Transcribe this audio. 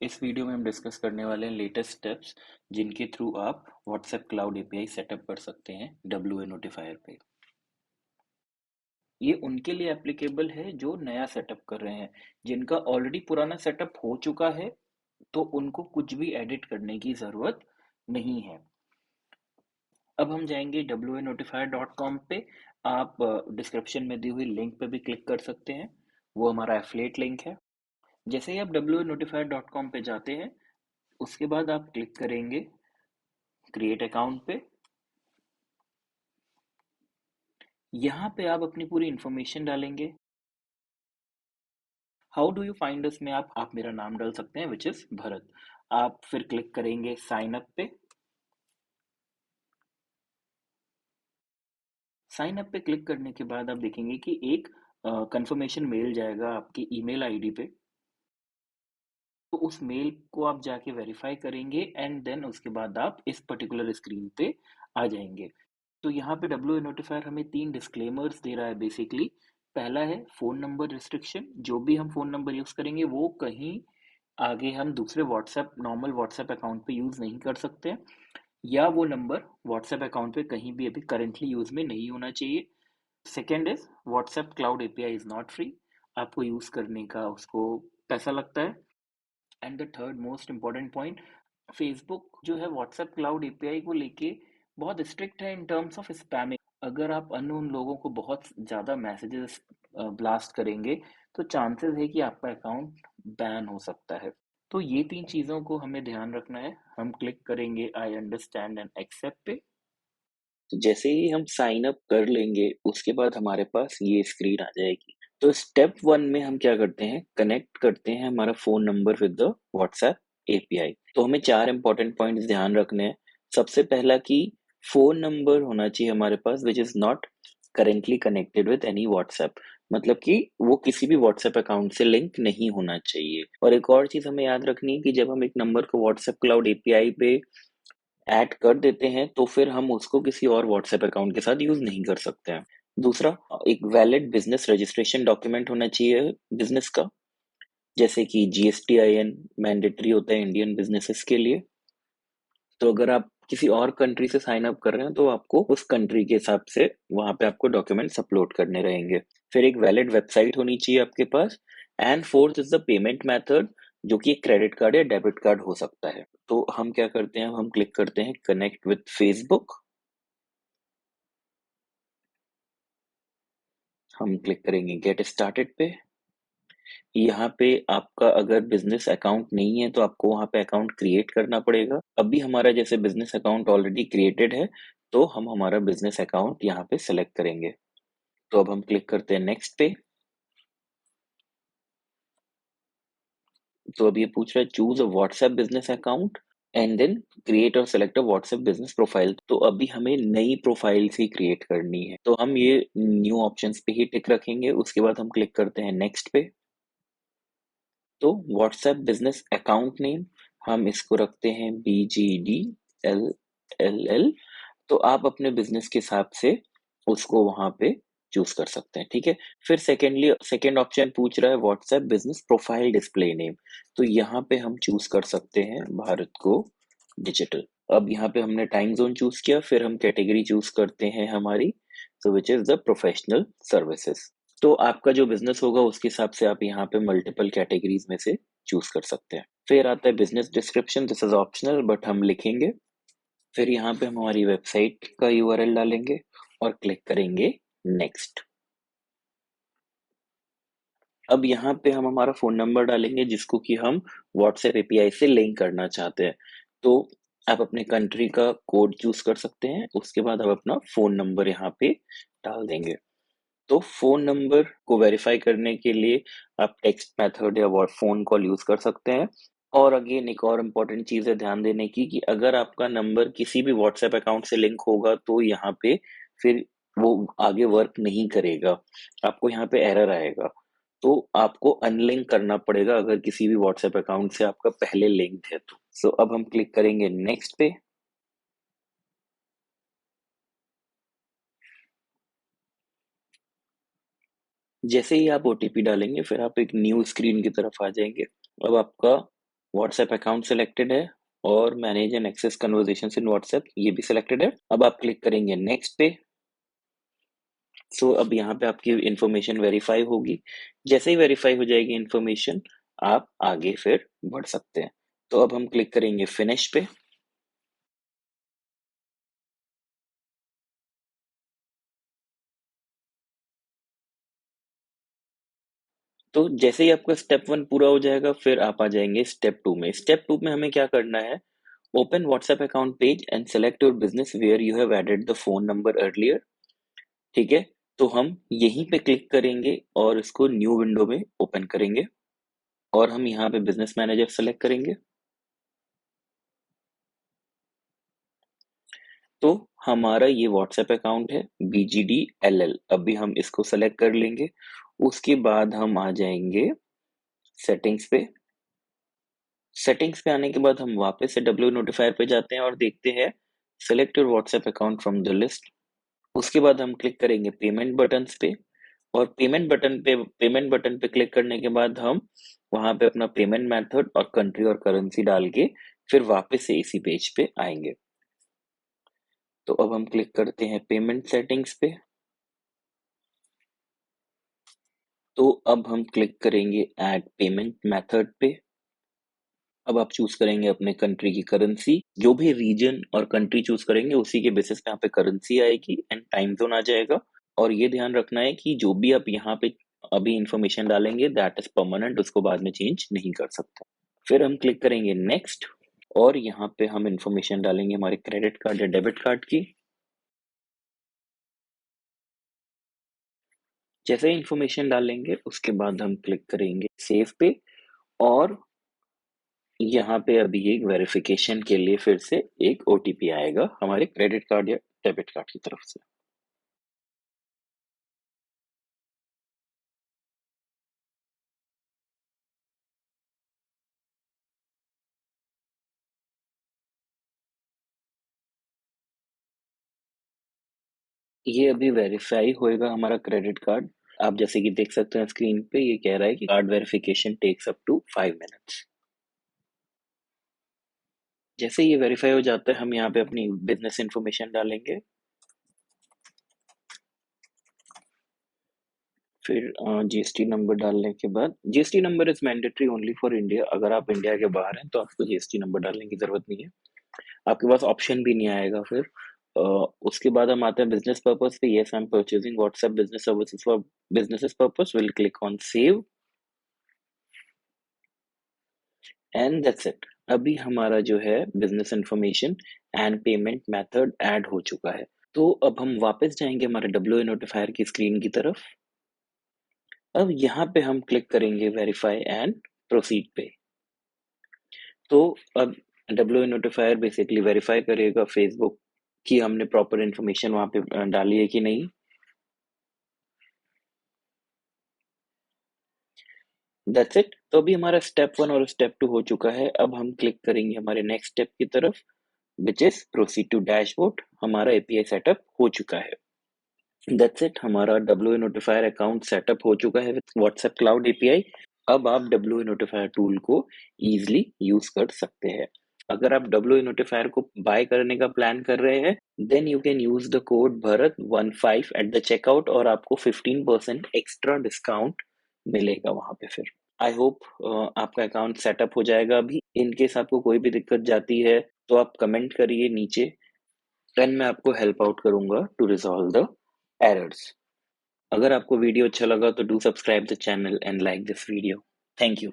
इस वीडियो में हम डिस्कस करने वाले हैं लेटेस्ट स्टेप्स जिनके थ्रू आप व्हाट्सएप क्लाउड एपीआई सेटअप कर सकते हैं डब्ल्यूए नोटिफायर पे। ये उनके लिए एप्लीकेबल है जो नया सेटअप कर रहे हैं। जिनका ऑलरेडी पुराना सेटअप हो चुका है तो उनको कुछ भी एडिट करने की ज़रूरत नहीं है। अब हम जाएंगे wnotifier.com पे। आप डिस्क्रिप्शन में दी हुई लिंक पे भी क्लिक कर सकते हैं, वो हमारा एफिलिएट लिंक है। जैसे ही आप wnotifier.com पे जाते हैं उसके बाद आप क्लिक करेंगे क्रिएट अकाउंट पे। यहाँ पे आप अपनी पूरी इंफॉर्मेशन डालेंगे। How do you find us में आप मेरा नाम डाल सकते हैं विच इज भरत। आप फिर क्लिक करेंगे साइन अप पे। साइन अप पे क्लिक करने के बाद आप देखेंगे कि एक कंफर्मेशन मेल जाएगा आपकी ईमेल आईडी पे। तो उस मेल को आप जाके वेरीफाई करेंगे एंड देन उसके बाद आप इस पर्टिकुलर स्क्रीन पे आ जाएंगे। तो यहाँ पे डब्ल्यू नोटिफायर हमें 3 डिस्क्लेमर्स दे रहा है बेसिकली। पहला है फ़ोन नंबर रिस्ट्रिक्शन, जो भी हम फ़ोन नंबर यूज़ करेंगे वो कहीं आगे हम दूसरे व्हाट्सएप नॉर्मल व्हाट्सएप अकाउंट पे यूज़ नहीं कर सकते हैं, या वो नंबर व्हाट्सएप अकाउंट पे कहीं भी अभी करंटली यूज़ में नहीं होना चाहिए। Second is WhatsApp cloud API is not free, आपको यूज़ करने का उसको पैसा लगता है। And the third most important point, Facebook जो है व्हाट्सएप क्लाउड एपीआई को लेके बहुत स्ट्रिक्ट है इन टर्म्स ऑफ स्पैमिंग। अगर आप अननोन लोगों को बहुत ज़्यादा मैसेजेस ब्लास्ट करेंगे तो चांसेस है कि आपका अकाउंट बैन हो सकता है। तो ये 3 चीज़ों को हमें ध्यान रखना है। हम क्लिक करेंगे आई अंडरस्टैंड एंड एक्सेप्ट पे। तो जैसे ही हम साइन अप कर लेंगे उसके बाद हमारे पास ये स्क्रीन आ जाएगी। तो स्टेप 1 में हम क्या करते हैं, कनेक्ट करते हैं हमारा phone number with the WhatsApp API. तो हमें 4 इम्पोर्टेंट पॉइंट्स ध्यान रखने हैं। सबसे पहला कि फ़ोन नंबर होना चाहिए हमारे पास which is not currently connected with any WhatsApp, मतलब कि वो किसी भी व्हाट्सएप अकाउंट से लिंक नहीं होना चाहिए। और एक और चीज़ हमें याद रखनी है कि जब हम एक नंबर को व्हाट्सएप क्लाउड एपीआई पे ऐड कर देते हैं तो फिर हम उसको किसी और व्हाट्सएप अकाउंट के साथ यूज़ नहीं कर सकते हैं। दूसरा, एक वैलिड बिज़नेस रजिस्ट्रेशन डॉक्यूमेंट होना चाहिए बिज़नेस का, जैसे कि जीएसटीआईएन मैंडेटरी होता है इंडियन बिज़नेसेस के लिए। तो अगर आप किसी और कंट्री से साइन अप कर रहे हैं तो आपको उस कंट्री के हिसाब से वहाँ पे आपको डॉक्यूमेंट्स अपलोड करने रहेंगे। फिर एक वैलिड वेबसाइट होनी चाहिए आपके पास। And fourth is the payment method, जो कि एक क्रेडिट कार्ड या डेबिट कार्ड हो सकता है। तो हम क्या करते हैं, हम क्लिक करते हैं कनेक्ट विद फेसबुक। हम क्लिक करेंगे गेट स्टार्टेड पे। यहाँ पे आपका अगर बिज़नेस अकाउंट नहीं है तो आपको वहाँ पे अकाउंट क्रिएट करना पड़ेगा। अभी हमारा जैसे बिज़नेस अकाउंट ऑलरेडी क्रिएटेड है, तो हम हमारा बिज़नेस अकाउंट यहाँ पे सेलेक्ट करेंगे। तो अब हम क्लिक करते हैं नेक्स्ट पे। तो अब ये पूछ रहा है choose a WhatsApp business account and then create और select a WhatsApp business profile. तो अभी हमें नई प्रोफाइल्स ही क्रिएट करनी है। तो हम ये न्यू ऑप्शंस पे ही टिक रखेंगे। उसके बाद हम क्लिक करते हैं नेक्स्ट पे। तो व्हाट्सएप बिजनेस अकाउंट नेम हम इसको रखते हैं BGDLLL। तो आप अपने बिजनेस के हिसाब से उसको वहां पे चूज कर सकते हैं, ठीक है। फिर सेकेंड ऑप्शन पूछ रहा है WhatsApp business profile display name. तो यहाँ पे हम चूज कर सकते हैं भारत को डिजिटल। अब यहाँ पे हमने टाइम जोन चूज किया, फिर हम कैटेगरी चूज करते हैं हमारी, so which is the professional services. तो आपका जो बिजनेस होगा उसके हिसाब से आप यहाँ पे मल्टीपल कैटेगरीज में से चूज कर सकते हैं। फिर आता है business description, this is optional but हम लिखेंगे। फिर यहाँ पे हम हमारी वेबसाइट का यूआरएल डालेंगे और क्लिक करेंगे नेक्स्ट। अब यहाँ पे हम हमारा फ़ोन नंबर डालेंगे जिसको कि हम व्हाट्सएप एपीआई से लिंक करना चाहते हैं। तो आप अपने कंट्री का कोड चूज़ कर सकते हैं, उसके बाद आप अपना फ़ोन नंबर यहाँ पे डाल देंगे। तो फ़ोन नंबर को वेरीफाई करने के लिए आप टेक्स्ट मेथड या फ़ोन कॉल यूज़ कर सकते हैं। और अगेन एक और इम्पोर्टेंट चीज़ है ध्यान देने की कि अगर आपका नंबर किसी भी व्हाट्सएप अकाउंट से लिंक होगा तो यहाँ पे फिर वो आगे वर्क नहीं करेगा, आपको यहाँ पे एरर आएगा। तो आपको अनलिंक करना पड़ेगा अगर किसी भी व्हाट्सएप अकाउंट से आपका पहले लिंक्ड है तो। सो अब हम क्लिक करेंगे नेक्स्ट पे। जैसे ही आप ओटीपी डालेंगे फिर आप एक न्यू स्क्रीन की तरफ आ जाएंगे। अब आपका व्हाट्सएप अकाउंट सिलेक्टेड है और manage and access conversations in WhatsApp ये भी सिलेक्टेड है। अब आप क्लिक करेंगे नेक्स्ट पे। अब यहाँ पे आपकी इन्फॉर्मेशन वेरीफाई होगी। जैसे ही वेरीफाई हो जाएगी इन्फॉर्मेशन, आप आगे फिर बढ़ सकते हैं। तो अब हम क्लिक करेंगे फिनिश पे। तो जैसे ही आपका स्टेप 1 पूरा हो जाएगा, फिर आप आ जाएंगे स्टेप 2 में। स्टेप 2 में हमें क्या करना है, open WhatsApp account page and select your business where you have added the phone number earlier. ठीक है, तो हम यहीं पे क्लिक करेंगे और इसको न्यू विंडो में ओपन करेंगे और हम यहाँ पे बिजनेस मैनेजर सेलेक्ट करेंगे। तो हमारा ये व्हाट्सएप अकाउंट है BGDLL। अभी हम इसको सेलेक्ट कर लेंगे। उसके बाद हम आ जाएंगे सेटिंग्स पे। सेटिंग्स पे आने के बाद हम वापस से W नोटिफायर पे जाते हैं और देखते हैं select your WhatsApp account from the list. उसके बाद हम क्लिक करेंगे पेमेंट बटन्स पे और पेमेंट बटन पे क्लिक करने के बाद हम वहां पे अपना पेमेंट मेथड और कंट्री और करेंसी डाल के फिर वापस से इसी पेज पे आएंगे। तो अब हम क्लिक करते हैं पेमेंट सेटिंग्स पे। तो अब हम क्लिक करेंगे ऐड पेमेंट मेथड पे। अब आप चूज करेंगे अपने कंट्री की करेंसी। जो भी रीजन और कंट्री चूज करेंगे उसी के बेसिस पे यहाँ पे करेंसी आएगी एंड टाइम जोन आ जाएगा। और ये ध्यान रखना है कि जो भी आप यहाँ पे अभी इंफॉर्मेशन डालेंगे दैट इज परमानेंट, उसको बाद में चेंज नहीं कर सकते। फिर हम क्लिक करेंगे नेक्स्ट और यहाँ पे हम इंफॉर्मेशन डालेंगे हमारे क्रेडिट कार्ड या डेबिट कार्ड की। जैसे ही इंफॉर्मेशन डालेंगे उसके बाद हम क्लिक करेंगे सेव पे और यहाँ पे अभी एक वेरिफिकेशन के लिए फिर से एक OTP आएगा हमारे क्रेडिट कार्ड या डेबिट कार्ड की तरफ से। ये अभी वेरीफाई होएगा हमारा क्रेडिट कार्ड। आप जैसे कि देख सकते हैं स्क्रीन पे ये कह रहा है कि card verification takes up to 5 minutes. जैसे ये वेरीफाई हो जाता है हम यहाँ पे अपनी बिजनेस इंफॉर्मेशन डालेंगे। फिर GST नंबर डालने के बाद GST number is mandatory only for India. अगर आप इंडिया के बाहर हैं तो आपको GST नंबर डालने की जरूरत नहीं है, आपके पास ऑप्शन भी नहीं आएगा। फिर उसके बाद हम आते हैं बिजनेस पर्पस पे। Yes I am purchasing WhatsApp business services for business purpose. Will click on save and that's it. अभी हमारा जो है business information and payment method add हो चुका है। तो अब हम वापस जाएंगे हमारे WA नोटिफायर की स्क्रीन की तरफ। अब यहाँ पे हम क्लिक करेंगे वेरीफाई एंड प्रोसीड पे। तो अब WA नोटिफायर बेसिकली वेरीफाई करेगा फेसबुक की हमने प्रॉपर इंफॉर्मेशन वहां पे डाली है कि नहीं। That's it. तो अभी हमारा स्टेप 1 और स्टेप 2 हो चुका है। अब हम क्लिक करेंगे हमारे नेक्स्ट स्टेप की तरफ which is proceed to dashboard. हमारा API सेटअप हो चुका है। That's it. हमारा WA नोटिफायर अकाउंट सेटअप हो चुका है विद व्हाट्सएप क्लाउड API। अब आप WA नोटिफायर टूल को इजीली यूज कर सकते हैं। अगर आप WA नोटिफायर को बाय करने का प्लान कर रहे हैं then you can use the code Bharat15 at the checkout और आपको 15% एक्स्ट्रा डिस्काउंट मिलेगा वहां पे। फिर आई होप आपका अकाउंट सेटअप हो जाएगा। अभी इन केस आपको कोई भी दिक्कत जाती है तो आप कमेंट करिए नीचे, देन मैं आपको हेल्प आउट करूंगा टू रिजॉल्व द एरर्स। अगर आपको वीडियो अच्छा लगा तो do subscribe the channel and like this video. Thank you.